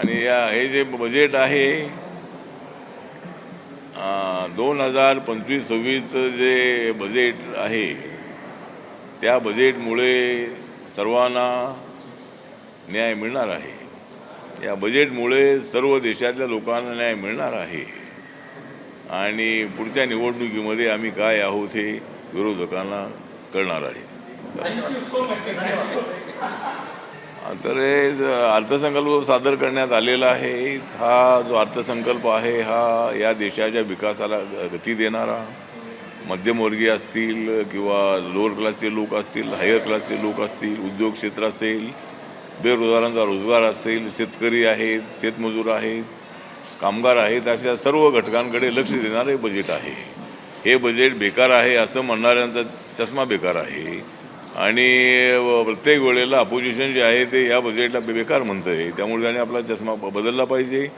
आणि हे जे बजेट आहे 2025-26 जे बजेट आहे त्या बजेटमुळे सर्वांना न्याय मिळणार आहे। या बजेटमुळे सर्व देशातल्या लोकांना न्याय मिळणार आहे आणि पुढच्या निवडणुकीमध्ये आम्ही काय आहोत हे विरोधकांना कळणार आहे। तर अर्थसंकल्प सादर करण्यात आलेला आहे। हा जो अर्थसंकल्प आहे हा या देशाच्या विकासाला गती देणारा, मध्यमवर्गीय असतील किंवा लोअर क्लासचे लोक असतील, हायर क्लासचे लोक असतील, उद्योग क्षेत्र असेल, बेरोजगारांचा रोजगार असेल, शेतकरी आहेत, शेतमजूर आहेत, कामगार आहेत, अशा सर्व घटकांकडे लक्ष देणारे बजेट आहे। हे बजेट बेकार आहे असं म्हणणाऱ्यांचा चष्मा बेकार आहे आणि प्रत्येक वेळेला अपोजिशन जे आहे ते या बजेटला बेकार म्हणतंय, त्यामुळे त्याने आपला चष्मा बदलला पाहिजे।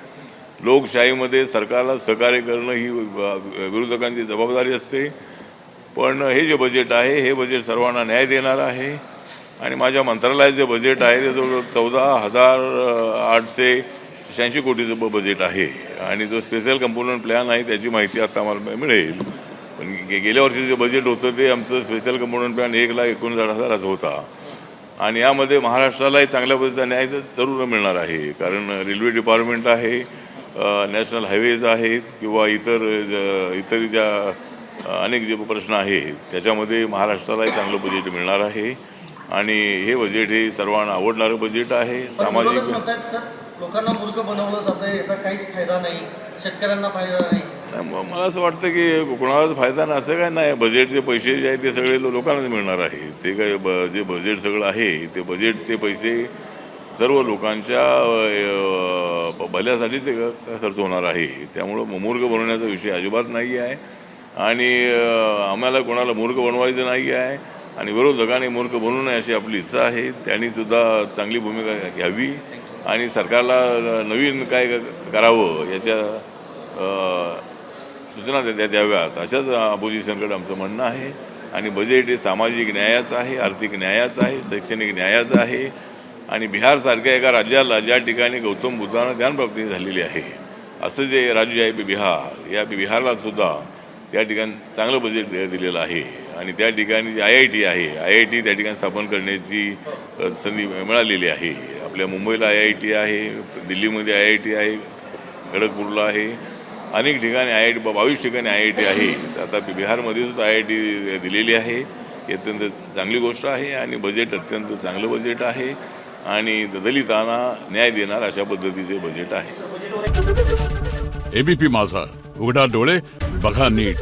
लोकशाहीमध्ये सरकारला सहकार्य करणं ही विरोधकांची जबाबदारी असते, पण हे जे बजेट आहे हे बजेट सर्वांना न्याय देणार आहे आणि माझ्या मंत्रालयाचं जे बजेट आहे ते जवळ 14,886 कोटीचं बजेट आहे आणि जो स्पेशल कंपोनंट प्लॅन आहे त्याची माहिती आता आम्हाला मिळेल। पण गेल्या वर्षी जे बजेट होतं ते आमचं स्पेशल कंपोनंट प्लॅन 1,59,000 होता आणि यामध्ये महाराष्ट्रालाही चांगल्या पद्धतीचा न्याय जरूर मिळणार आहे, कारण रेल्वे डिपार्टमेंट आहे, नॅशनल हायवेज आहेत किंवा इतर ज्या अनेक जे प्रश्न आहेत त्याच्यामध्ये महाराष्ट्रालाही चांगलं बजेट मिळणार आहे आणि हे बजेट हे सर्वांना आवडणारं बजेट आहे। सामाजिक लोकांना मूर्ख बनवलं जातं, याचा काहीच फायदा नाही, शेतकऱ्यांना फायदा नाही। मला असं वाटतं की कोणालाच फायदा नाही असं काय नाही। बजेटचे पैसे जे आहेत ते सगळे लोकांनाच मिळणार आहे। ते काय जे बजेट सगळं आहे ते बजेटचे पैसे सर्व लोकांच्या भल्यासाठी ते खर्च होणार आहे, त्यामुळं मूर्ख बनवण्याचा विषय अजिबात नाही आहे आणि आम्हाला कोणाला मूर्ख बनवायचं नाही आहे आणि विरोधकांनी मूर्ख बनवू नये अशी आपली इच्छा आहे। त्यांनी सुद्धा चांगली भूमिका घ्यावी आणि सरकारला नवीन काय करावं याच्या सूचना द्याव्यात अशाच अपोजिशनकडे आमचं म्हणणं आहे। आणि बजेट हे सामाजिक न्यायाचं आहे, आर्थिक न्यायाचं आहे, शैक्षणिक न्यायाचं आहे आणि बिहारसारख्या एका राज्याला ज्या ठिकाणी गौतम बुद्धांना ज्ञानप्राप्ती झालेली आहे असं जे राज्य आहे बिहार, या बिहारला सुद्धा त्या ठिकाणी चांगलं बजेट दिलेलं आहे आणि त्या ठिकाणी जे IIT आहे, IIT त्या ठिकाणी स्थापन करण्याची संधी मिळालेली आहे। आपल्या मुंबईला IIT आहे, दिल्लीमध्ये IIT आहे, खडगपूरला आहे, अनेक ठिकाणी IIT 22 ठिकाणी IIT आहे। आता बिहारमध्ये सुद्धा IIT दिलेली आहे, ही अत्यंत चांगली गोष्ट आहे आणि बजेट अत्यंत चांगलं बजेट आहे आणि दलितांना न्याय देणार अशा पद्धतीचे बजेट आहे। ABP माझा, उघडा डोळे बघा नीट।